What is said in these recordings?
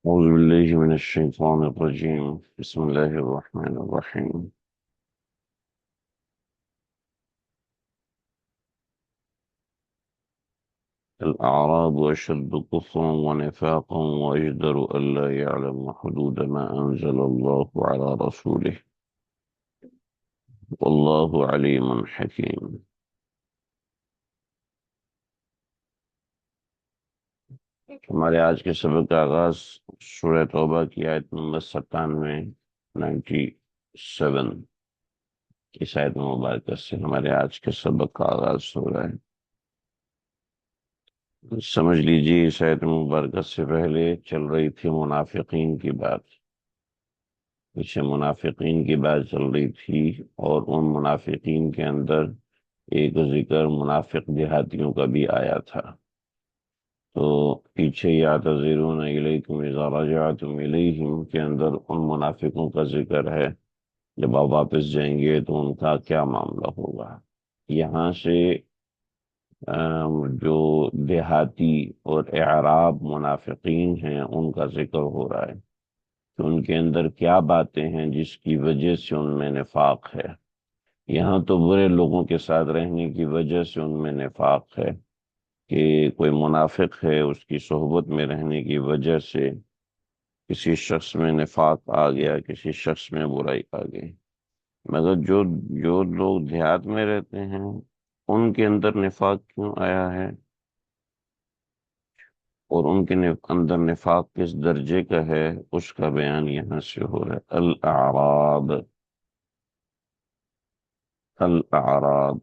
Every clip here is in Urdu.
أعوذ بالله من الشيطان الرجيم. بسم الله الرحمن الرحيم. الأعراب أشد كفرا ونفاقا وأجدر ألا يعلم حدود ما أنزل الله على رسوله والله عليم حكيم. ہمارے آج کے سبق کا آغاز سورہ توبہ کی آیت نمبر 97 اس آیت مبارکہ سے ہمارے آج کے سبق کا آغاز ہو رہا ہے۔ سمجھ لیجیے اس آیت مبارکہ سے پہلے چل رہی تھی منافقین کی بات، پیچھے منافقین کی بات چل رہی تھی، اور ان منافقین کے اندر ایک ذکر منافق دیہاتیوں کا بھی آیا تھا۔ تو پیچھے یعتذرون الیکم اذا رجعتم الیہم کے اندر ان منافقوں کا ذکر ہے، جب آپ واپس جائیں گے تو ان کا کیا معاملہ ہوگا۔ یہاں سے جو دیہاتی اور اعراب منافقین ہیں ان کا ذکر ہو رہا ہے کہ ان کے اندر کیا باتیں ہیں جس کی وجہ سے ان میں نفاق ہے۔ یہاں تو برے لوگوں کے ساتھ رہنے کی وجہ سے ان میں نفاق ہے، کہ کوئی منافق ہے اس کی صحبت میں رہنے کی وجہ سے کسی شخص میں نفاق آ گیا، کسی شخص میں برائی آ گئی۔ مگر جو لوگ دیہات میں رہتے ہیں ان کے اندر نفاق کیوں آیا ہے، اور ان کے اندر نفاق کس درجے کا ہے، اس کا بیان یہاں سے ہو رہا ہے۔ الاعراب، الاعراب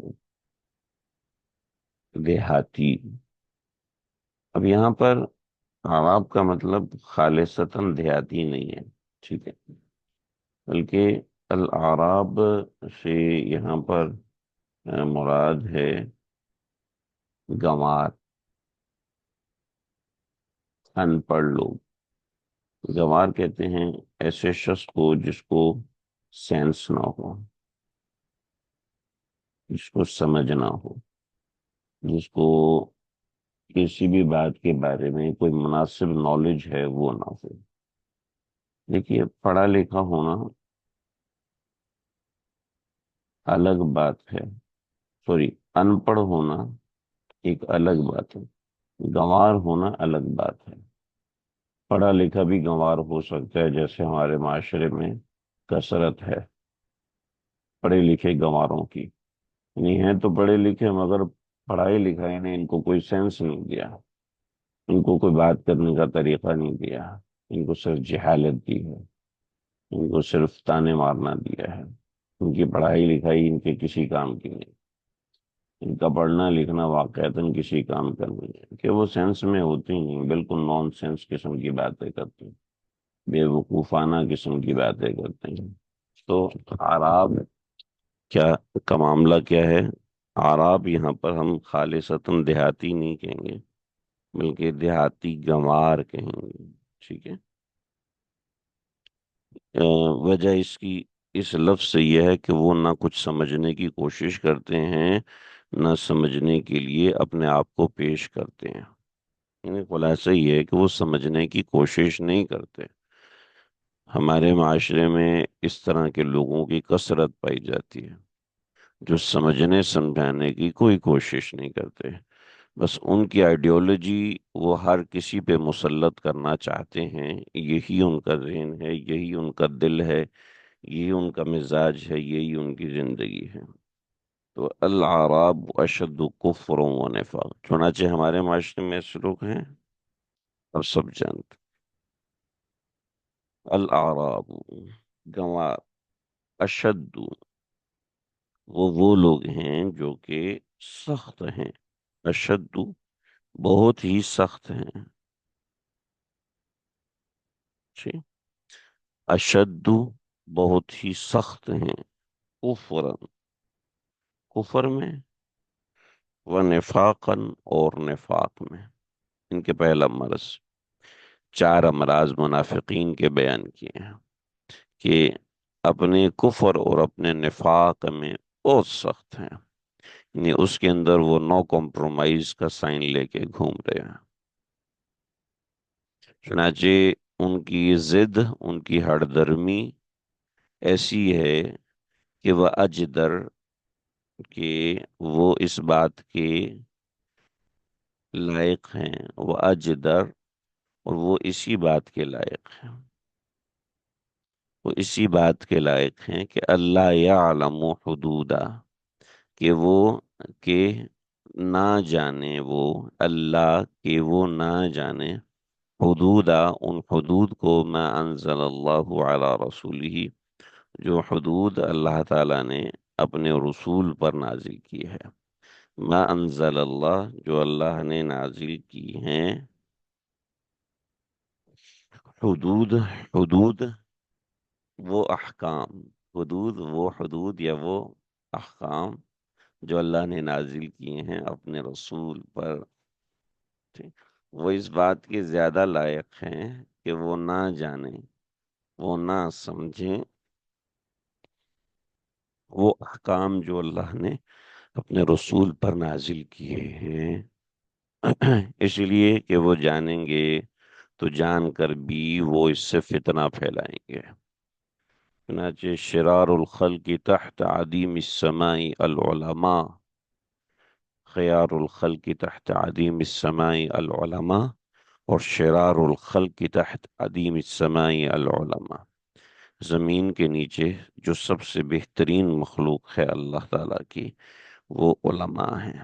دیہاتی۔ اب یہاں پر اعراب کا مطلب خالصتاً دیہاتی نہیں ہے، ٹھیک ہے، بلکہ الاعراب سے یہاں پر مراد ہے گنوار، ان پڑھ لوگ۔ گنوار کہتے ہیں ایسے شخص کو جس کو سینس نہ ہو، جس کو سمجھ نہ ہو، جس کو کسی بھی بات کے بارے میں کوئی مناسب نالج ہے وہ نہ ہو۔ دیکھیے، پڑھا لکھا ہونا الگ بات ہے، سوری، ان پڑھ ہونا ایک الگ بات ہے، گنوار ہونا الگ بات ہے۔ پڑھا لکھا بھی گنوار ہو سکتا ہے، جیسے ہمارے معاشرے میں کثرت ہے پڑھے لکھے گنواروں کی، یعنی ہیں تو پڑھے لکھے مگر پڑھائی لکھائی نے ان کو کوئی سینس نہیں دیا، ان کو کوئی بات کرنے کا طریقہ نہیں دیا، ان کو صرف جہالت دی ہے، ان کو صرف تانے مارنا دیا ہے۔ ان کی پڑھائی لکھائی ان کے کسی کام کی نہیں، ان کا پڑھنا لکھنا واقعتاً کسی کام کا نہیں ہے، کہ وہ سینس میں ہوتے ہی نہیں، بالکل نان سینس قسم کی باتیں کرتے ہیں، بے وقوفانہ قسم کی باتیں کرتے ہیں۔ تو آراب کیا کا معاملہ کیا ہے؟ آراب یہاں پر ہم خالصتاً دیہاتی نہیں کہیں گے، بلکہ دیہاتی گنوار کہیں گے، ٹھیک ہے۔ وجہ اس کی اس لفظ سے یہ ہے کہ وہ نہ کچھ سمجھنے کی کوشش کرتے ہیں، نہ سمجھنے کے لیے اپنے آپ کو پیش کرتے ہیں، یعنی خلاصہ یہ ہے کہ وہ سمجھنے کی کوشش نہیں کرتے۔ ہمارے معاشرے میں اس طرح کے لوگوں کی کثرت پائی جاتی ہے، جو سمجھنے سمجھانے کی کوئی کوشش نہیں کرتے، بس ان کی آئیڈیالوجی وہ ہر کسی پہ مسلط کرنا چاہتے ہیں، یہی ان کا ذہن ہے، یہی ان کا دل ہے، یہی ان کا مزاج ہے، یہی ان کی زندگی ہے۔ تو الاعراب اشد کفر و نفاق، چنانچہ ہمارے معاشرے میں ایسے لوگ ہیں اور سب جانتے۔ الاعراب گنوار، اشد وہ لوگ ہیں جو کہ سخت ہیں، اشد بہت ہی سخت ہیں، ٹھیک، اشد بہت ہی سخت ہیں، کفر کفر میں، و نفاقا اور نفاق میں۔ ان کے پہلا مرض، چار امراض منافقین کے بیان کیے ہیں کہ اپنے کفر اور اپنے نفاق میں بہت سخت ہیں، یعنی اس کے اندر وہ نو کمپرومائز کا سائن لے کے گھوم رہے ہیں۔ چنانچہ ان کی ضد، ان کی ہٹ درمی ایسی ہے کہ وہ اجدر، کہ وہ اس بات کے لائق ہیں، وہ اجدر، اور وہ اسی بات کے لائق ہیں، وہ اسی بات کے لائق ہیں کہ اللہ یعلم حدودا، کہ وہ، کہ نہ جانے وہ، اللہ کہ وہ نہ جانے حدودا، ان حدود کو، ما انزل اللہ علی رسولہ، جو حدود اللہ تعالیٰ نے اپنے رسول پر نازل کی ہے، ما انزل اللہ، جو اللہ نے نازل کی ہیں، حدود، حدود وہ احکام، حدود وہ حدود یا وہ احکام جو اللہ نے نازل کیے ہیں اپنے رسول پر، ٹھیک، وہ اس بات کے زیادہ لائق ہیں کہ وہ نہ جانیں، وہ نہ سمجھیں وہ احکام جو اللہ نے اپنے رسول پر نازل کیے ہیں، اس لیے کہ وہ جانیں گے تو جان کر بھی وہ اس سے فتنہ پھیلائیں گے۔ چنانچہ شرار الخلق تحت عدیم السماء العلماء، خیار الخلق تحت عدیم السماء العلماء، اور شرار الخلق تحت عدیم السماء العلماء، زمین کے نیچے جو سب سے بہترین مخلوق ہے اللہ تعالیٰ کی، وہ علماء ہیں،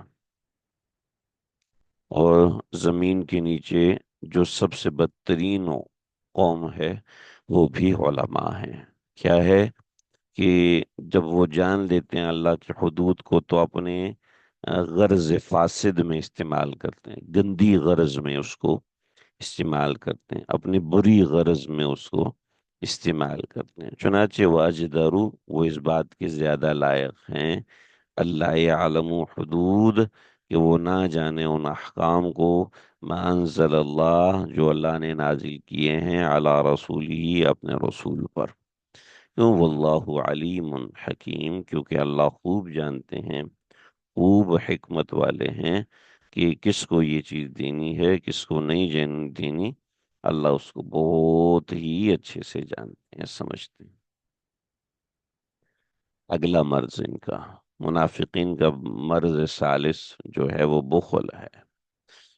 اور زمین کے نیچے جو سب سے بدترین قوم ہے وہ بھی علماء ہیں۔ کیا ہے کہ جب وہ جان لیتے ہیں اللہ کی حدود کو تو اپنے غرض فاسد میں استعمال کرتے ہیں، گندی غرض میں اس کو استعمال کرتے ہیں، اپنی بری غرض میں اس کو استعمال کرتے ہیں۔ چنانچہ واجدارو، وہ اس بات کے زیادہ لائق ہیں، اللہ یعلم حدود، کہ وہ نہ جانے ان احکام کو، ما انزل اللہ، جو اللہ نے نازل کیے ہیں، علی رسولہ، اپنے رسول پر، کیوں، واللہ علیم حکیم، کیونکہ اللہ خوب جانتے ہیں، خوب حکمت والے ہیں کہ کس کو یہ چیز دینی ہے، کس کو نہیں دینی، اللہ اس کو بہت ہی اچھے سے جانتے ہیں، سمجھتے ہیں۔ اگلا مرض ان کا، منافقین کا مرض ثالث جو ہے وہ بخل ہے۔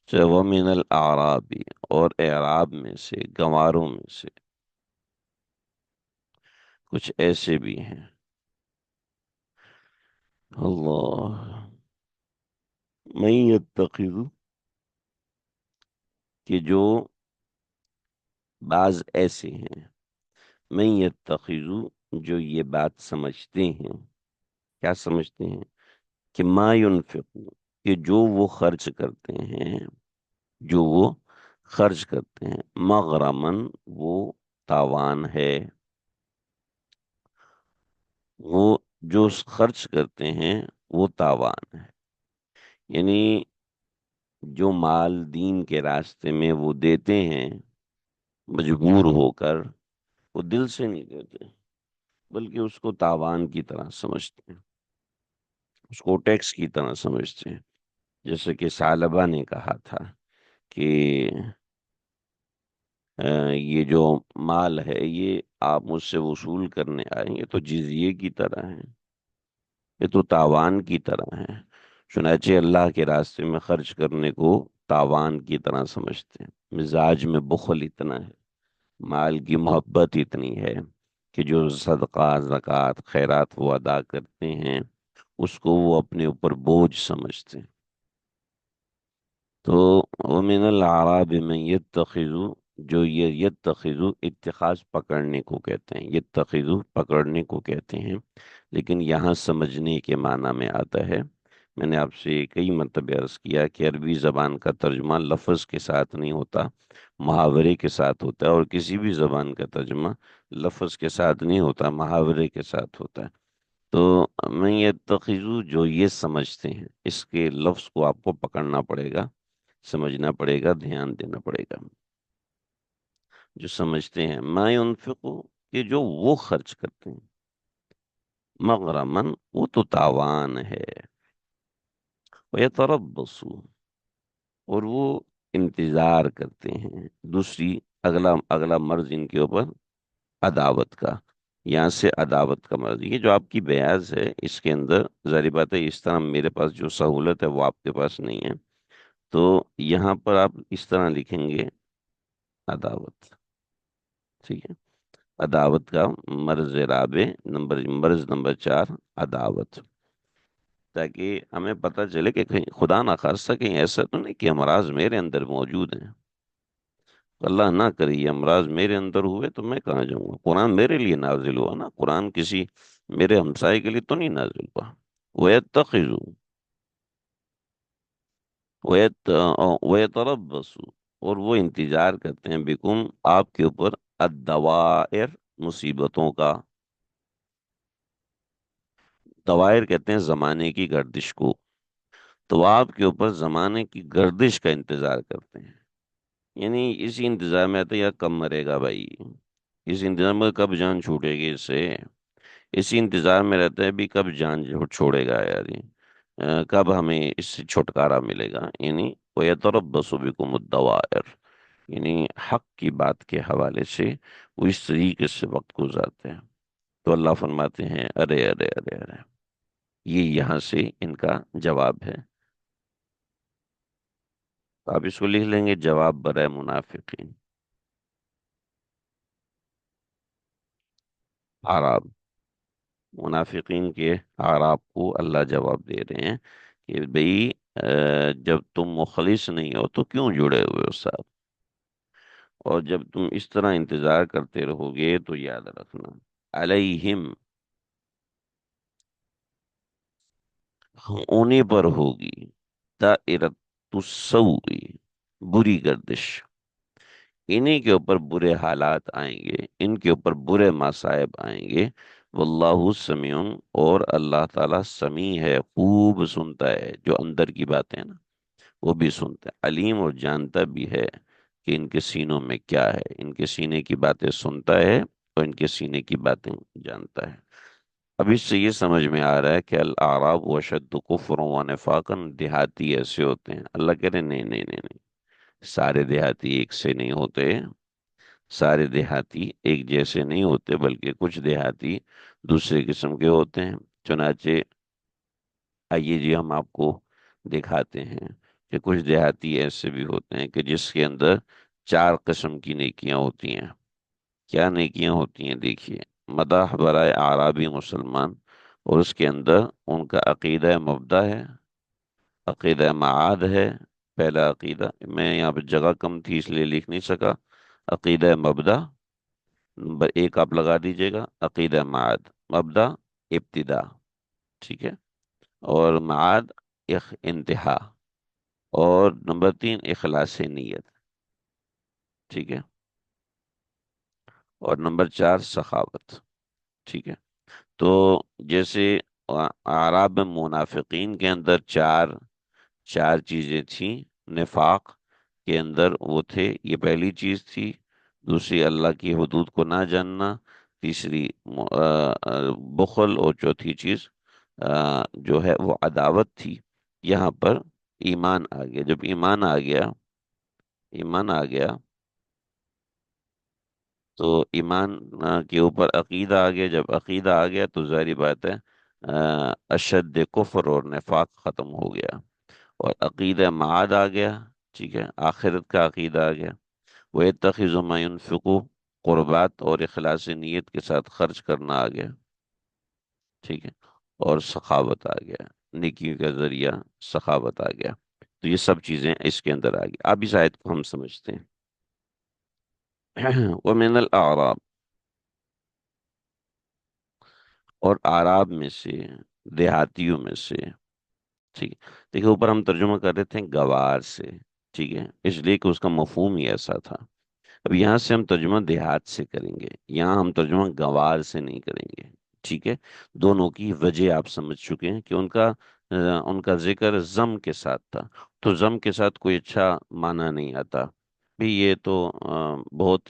وَمِنَ الْأَعْرَابِ، اور اعراب میں سے، گنواروں میں سے کچھ ایسے بھی ہیں، اللہ، من یتخذ، کہ جو بعض ایسے ہیں، من یتخذ، جو یہ بات سمجھتے ہیں، کیا سمجھتے ہیں، کہ ما ينفق، کہ جو وہ خرچ کرتے ہیں، جو وہ خرچ کرتے ہیں، مغرمن، وہ تاوان ہے، وہ جو خرچ کرتے ہیں وہ تاوان ہے، یعنی جو مال دین کے راستے میں وہ دیتے ہیں مجبور ہو کر، وہ دل سے نہیں دیتے بلکہ اس کو تاوان کی طرح سمجھتے ہیں، اس کو ٹیکس کی طرح سمجھتے ہیں، جیسے کہ ثعلبہ نے کہا تھا کہ یہ جو مال ہے یہ آپ مجھ سے وصول کرنے آئیں گے تو جزیے کی طرح ہے، یہ تو تاوان کی طرح ہے۔ چنانچہ اللہ کے راستے میں خرچ کرنے کو تاوان کی طرح سمجھتے ہیں، مزاج میں بخل اتنا ہے، مال کی محبت اتنی ہے کہ جو صدقہ، زکوٰۃ، خیرات وہ ادا کرتے ہیں اس کو وہ اپنے اوپر بوجھ سمجھتے ہیں۔ تو وَمِنَ الْأَعْرَابِ مَن يَتَّخِذُ، جو یہ یتخذ، اتخاذ پکڑنے کو کہتے ہیں، یتخذ پکڑنے کو کہتے ہیں، لیکن یہاں سمجھنے کے معنی میں آتا ہے۔ میں نے آپ سے کئی مرتبہ عرض کیا کہ عربی زبان کا ترجمہ لفظ کے ساتھ نہیں ہوتا، محاورے کے ساتھ ہوتا ہے، اور کسی بھی زبان کا ترجمہ لفظ کے ساتھ نہیں ہوتا، محاورے کے ساتھ ہوتا ہے۔ تو میں یتخذ، جو یہ سمجھتے ہیں، اس کے لفظ کو آپ کو پکڑنا پڑے گا، سمجھنا پڑے گا، دھیان دینا پڑے گا۔ جو سمجھتے ہیں، ما ينفقو، کہ جو وہ خرچ کرتے ہیں، مغرمن، وہ تو تاوان ہے، ويتربصوا، اور وہ انتظار کرتے ہیں دوسری اگلا اگلا مرض ان کے اوپر عداوت کا، یہاں سے عداوت کا مرض، یہ جو آپ کی بیاض ہے اس کے اندر ظاہر بات ہے اس طرح میرے پاس جو سہولت ہے وہ آپ کے پاس نہیں ہے، تو یہاں پر آپ اس طرح لکھیں گے عداوت، ٹھیک ہے؟ عداوت کا مرض رابع، مرض نمبر 4، عداوت، تاکہ ہمیں پتہ چلے کہ کہیں خدا نہ خواستہ کہیں ایسا تو نہیں کہ امراض میرے اندر موجود ہیں، اللہ نہ کرے یہ امراض میرے اندر ہوئے تو میں کہاں جاؤں گا؟ قرآن میرے لیے نازل ہوا نا، قرآن کسی میرے ہمسائے کے لیے تو نہیں نازل ہوا۔ وَيَتَّخِذُوا وَيَتَرَبَّصُوا، اور وہ انتظار کرتے ہیں، بکم، آپ کے اوپر، الدوائر، مصیبتوں کا، دوائر کہتے ہیں زمانے کی گردش کو، تو آپ کے اوپر زمانے کی گردش کا انتظار کرتے ہیں، یعنی اسی انتظار میں آتے یا کب مرے گا بھائی، اس انتظار میں کب جان چھوٹے گی اس سے، اسی انتظار میں رہتا ہے بھی کب جان چھوڑے گا یار یہ، کب ہمیں اس سے چھٹکارا ملے گا، یعنی وَيَتَرَبَّصُ بِكُمُ الدَّوَائِرُ، یعنی حق کی بات کے حوالے سے وہ اس طریقے سے وقت گزارتے ہیں، تو اللہ فرماتے ہیں ارے ارے ارے ارے، یہ یہاں سے ان کا جواب ہے، تو آپ اس کو لکھ لیں گے جواب برائے منافقین، آراب، منافقین کے آراب کو اللہ جواب دے رہے ہیں کہ بھئی جب تم مخلص نہیں ہو تو کیوں جڑے ہوئے ہو ساتھ، اور جب تم اس طرح انتظار کرتے رہو گے تو یاد رکھنا، علیہم، انہیں پر ہوگی، دائرۃ السوء، بری گردش، انہی کے اوپر برے حالات آئیں گے، ان کے اوپر برے مصائب آئیں گے، واللہ سمیع، اور اللہ تعالیٰ سمیع ہے، خوب سنتا ہے، جو اندر کی باتیں ہیں نا وہ بھی سنتا ہے، علیم، اور جانتا بھی ہے کہ ان کے سینوں میں کیا ہے، ان کے سینے کی باتیں سنتا ہے اور ان کے سینے کی باتیں جانتا ہے۔ اب اس سے یہ سمجھ میں آ رہا ہے کہ الاعراب اشد کفرا و نفاقا، دیہاتی ایسے ہوتے ہیں، اللہ کہہ رہے نہیں نہیں نہیں نہیں، سارے دیہاتی ایک سے نہیں ہوتے، سارے دیہاتی ایک جیسے نہیں ہوتے، بلکہ کچھ دیہاتی دوسرے قسم کے ہوتے ہیں، چنانچہ آئیے جی ہم آپ کو دکھاتے ہیں کہ کچھ دیہاتی ایسے بھی ہوتے ہیں کہ جس کے اندر 4 قسم کی نیکیاں ہوتی ہیں، کیا نیکیاں ہوتی ہیں دیکھیے، مدح برائے اعرابی مسلمان، اور اس کے اندر ان کا عقیدہ مبدأ ہے، عقیدہ معاد ہے، پہلا عقیدہ، میں یہاں پہ جگہ کم تھی اس لیے لکھ نہیں سکا، عقیدہ مبدأ نمبر 1 آپ لگا دیجئے گا، عقیدہ معاد، مبدأ ابتدا، ٹھیک ہے، اور معاد انتہا، اور نمبر 3 اخلاص نیت، ٹھیک ہے، اور نمبر 4 سخاوت، ٹھیک ہے، تو جیسے اعراب منافقین کے اندر چار چیزیں تھیں، نفاق کے اندر وہ تھے، یہ پہلی چیز تھی، دوسری اللہ کی حدود کو نہ جاننا، تیسری بخل، اور چوتھی چیز جو ہے وہ عداوت تھی، یہاں پر ایمان آ گیا، جب ایمان آ گیا، ایمان آ گیا تو ایمان کے اوپر عقیدہ آ گیا، جب عقیدہ آ گیا تو ظاہری بات ہے اشد کفر اور نفاق ختم ہو گیا، اور عقیدہ معاد آ گیا، ٹھیک ہے، آخرت کا عقیدہ آ گیا، وَيَتَّخِذُ مَا يُنْفِقُ، قربات اور اخلاص نیت کے ساتھ خرچ کرنا آ گیا، ٹھیک ہے، اور سخاوت آ گیا، نیکی کا ذریعہ سخاوت آ گیا، تو یہ سب چیزیں اس کے اندر آ گئی، اب اس آیت کو ہم سمجھتے ہیں۔ وَمِنَ الْأَعْرَابِ، اور اعراب میں سے، دیہاتیوں میں سے، ٹھیک ہے، دیکھیں اوپر ہم ترجمہ کر رہے تھے گوار سے، ٹھیک ہے، اس لیے کہ اس کا مفہوم ہی ایسا تھا، اب یہاں سے ہم ترجمہ دیہات سے کریں گے، یہاں ہم ترجمہ گوار سے نہیں کریں گے، ٹھیک ہے، دونوں کی وجہ آپ سمجھ چکے ہیں کہ ان کا ذکر ضم کے ساتھ تھا، تو ضم کے ساتھ کوئی اچھا معنی نہیں آتا، بھی یہ تو بہت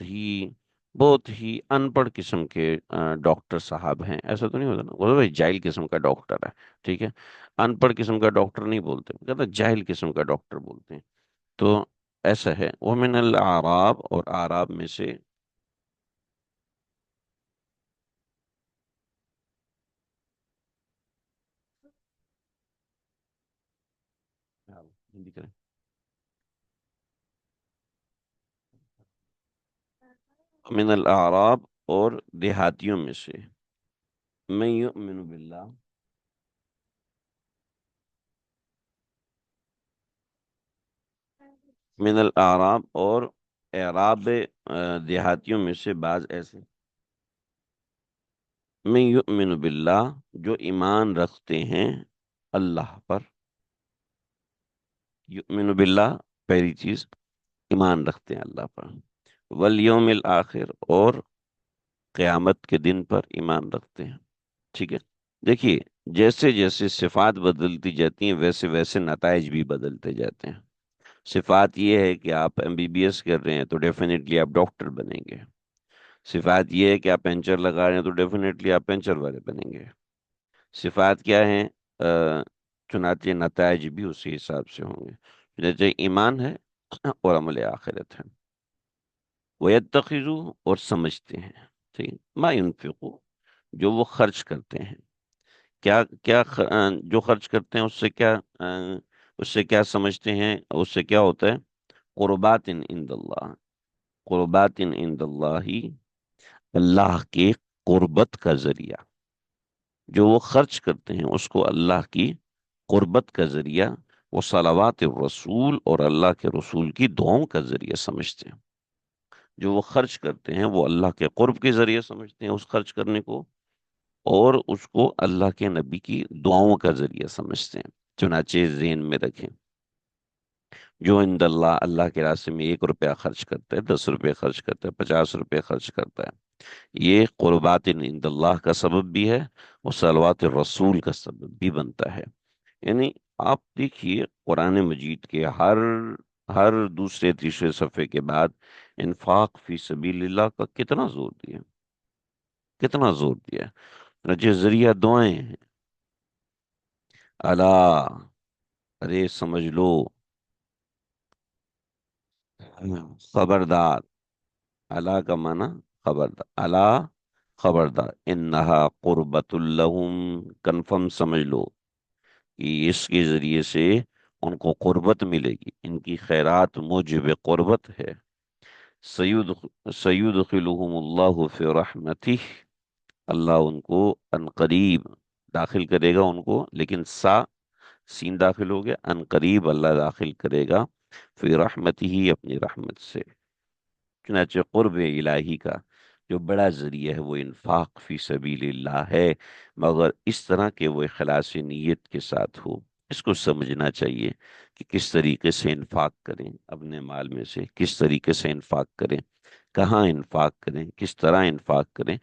ہی ان پڑھ قسم کے ڈاکٹر صاحب ہیں، ایسا تو نہیں ہوتا نا، وہ تو بھائی جاہل قسم کا ڈاکٹر ہے، ٹھیک ہے، ان پڑھ قسم کا ڈاکٹر نہیں بولتے، کہتا جاہل قسم کا ڈاکٹر بولتے ہیں، تو ایسا ہے، وہ من الاعراب، اور اعراب میں سے، ہندی کریں، من الاعراب، اور دیہاتیوں میں سے، من یؤمن باللہ، من الاعراب، اور اعراب دیہاتیوں میں سے بعض ایسے، من یؤمن باللہ، جو ایمان رکھتے ہیں اللہ پر، یؤمن باللہ پہلی چیز، ایمان رکھتے ہیں اللہ پر، والیوم الآخر، اور قیامت کے دن پر ایمان رکھتے ہیں، ٹھیک ہے؟ دیکھیے، جیسے جیسے صفات بدلتی جاتی ہیں ویسے ویسے نتائج بھی بدلتے جاتے ہیں۔ صفات یہ ہے کہ آپ ایم بی بی ایس کر رہے ہیں تو ڈیفینیٹلی آپ ڈاکٹر بنیں گے، صفات یہ ہے کہ آپ پینچر لگا رہے ہیں تو ڈیفینیٹلی آپ پینچر والے بنیں گے، صفات کیا ہیں؟ چنانچہ نتائج بھی اسی حساب سے ہوں گے، چنانچہ ایمان ہے اور عمل آخرت ہے، وَيَتَّخِذُوا، اور سمجھتے ہیں، ٹھیک، ما ينفقوا، جو وہ خرچ کرتے ہیں، کیا کیا جو خرچ کرتے ہیں اس سے کیا، اس سے کیا سمجھتے ہیں، اس سے کیا ہوتا ہے؟ قربات عند اللہ، قربات عند اللہ، اللہ کے قربت کا ذریعہ، جو وہ خرچ کرتے ہیں اس کو اللہ کی قربت کا ذریعہ، وہ صلوات الرسول، اور اللہ کے رسول کی دعاؤں کا ذریعہ سمجھتے ہیں، جو وہ خرچ کرتے ہیں وہ اللہ کے قرب کے ذریعے سمجھتے ہیں اس خرچ کرنے کو، اور اس کو اللہ کے نبی کی دعاؤں کا ذریعہ سمجھتے ہیں، چنانچہ ذہن میں رکھیں، جو عند اللہ، اللہ کے راستے میں 1 روپیہ خرچ کرتا ہے، 10 روپے خرچ کرتا ہے، 50 روپے خرچ کرتا ہے، یہ قربات عند اللہ کا سبب بھی ہے، اور صلوات الرسول کا سبب بھی بنتا ہے۔ یعنی آپ دیکھیے قرآن مجید کے ہر ہر دوسرے تیسرے صفحے کے بعد انفاق فی سبیل اللہ کا کتنا زور دیا، کتنا زور دیا، جو ذریعہ دعائیں ہیں، اللہ، ارے سمجھ لو، خبردار، اللہ کا معنی خبردار، اللہ خبردار، انہا قربت لہم، کنفرم سمجھ لو کہ اس کے ذریعے سے ان کو قربت ملے گی، ان کی خیرات موجب قربت ہے، سید سیدخلہم اللہ فی رحمتہ، اللہ ان کو ان قریب داخل کرے گا ان کو، لیکن سین داخل ہو گیا، ان قریب اللہ داخل کرے گا، فی رحمتہ ہی، اپنی رحمت سے، چنانچہ قرب الہی کا جو بڑا ذریعہ ہے وہ انفاق فی سبیل اللہ ہے، مگر اس طرح کہ وہ اخلاص نیت کے ساتھ ہو، اس کو سمجھنا چاہیے کہ کس طریقے سے انفاق کریں، اپنے مال میں سے کس طریقے سے انفاق کریں، کہاں انفاق کریں، کس طرح انفاق کریں،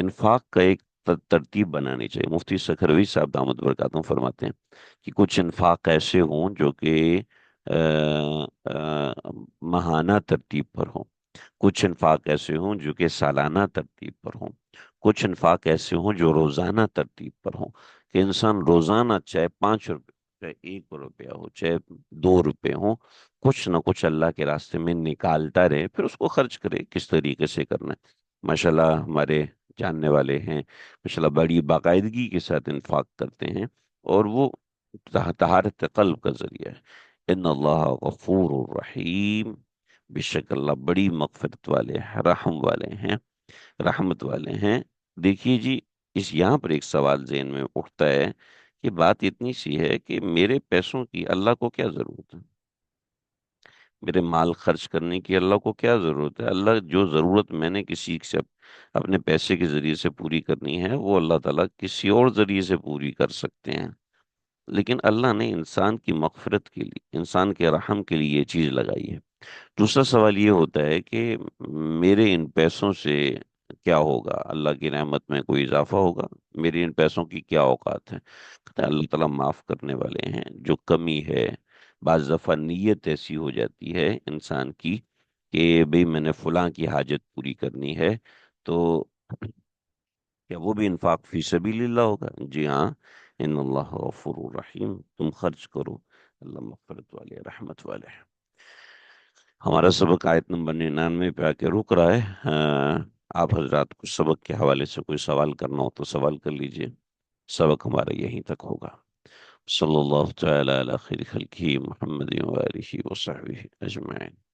انفاق کا ایک ترتیب بنانی چاہیے۔ مفتی سکھروی صاحب دامت برکاتہم فرماتے ہیں کہ کچھ انفاق ایسے ہوں جو کہ ماہانہ ترتیب پر ہوں، کچھ انفاق ایسے ہوں جو کہ سالانہ ترتیب پر ہوں، کچھ انفاق ایسے ہوں جو روزانہ ترتیب پر ہوں، کہ انسان روزانہ چاہے 5 روپے، چاہے 1 روپیہ ہو، چاہے 2 روپے ہوں، کچھ نہ کچھ اللہ کے راستے میں نکالتا رہے، پھر اس کو خرچ کرے، کس طریقے سے کرنا ہے۔ ماشاءاللہ ہمارے جاننے والے ہیں، ماشاءاللہ بڑی باقاعدگی کے ساتھ انفاق کرتے ہیں، اور وہ طہارت قلب کا ذریعہ ہے۔ ان اللہ غفور الرحیم، بے شک اللہ بڑی مغفرت والے ہیں، رحم والے ہیں، رحمت والے ہیں۔ دیکھیے جی، یہاں پر ایک سوال ذہن میں اٹھتا ہے کہ بات اتنی سی ہے کہ میرے پیسوں کی اللہ کو کیا ضرورت ہے؟ میرے مال خرچ کرنے کی اللہ کو کیا ضرورت ہے؟ اللہ جو ضرورت میں نے کسی سے اپنے پیسے کے ذریعے سے پوری کرنی ہے وہ اللہ تعالیٰ کسی اور ذریعے سے پوری کر سکتے ہیں، لیکن اللہ نے انسان کی مغفرت کے لیے، انسان کے رحم کے لیے یہ چیز لگائی ہے۔ دوسرا سوال یہ ہوتا ہے کہ میرے ان پیسوں سے کیا ہوگا؟ اللہ کی رحمت میں کوئی اضافہ ہوگا؟ میری ان پیسوں کی کیا اوقات ہے؟ کہتے ہیں اللہ تعالیٰ معاف کرنے والے ہیں، جو کمی ہے، بعض دفعہ نیت ایسی ہو جاتی ہے انسان کی کہ بھئی میں نے فلاں کی حاجت پوری کرنی ہے، تو کیا وہ بھی انفاق فی سبیل اللہ ہوگا؟ جی ہاں، ان اللہ غفور الرحیم، تم خرچ کرو، اللہ مغفرت والے، رحمت والے ہیں۔ ہمارا سبق آیت نمبر 99 پہ آ کے رک رہا ہے۔ آپ حضرات کو سبق کے حوالے سے کوئی سوال کرنا ہو تو سوال کر لیجئے، سبق ہمارا یہیں تک ہوگا۔ صلی اللہ تعالی علی خیر خلقہ محمد و آلہ و صحبہ اجمعین۔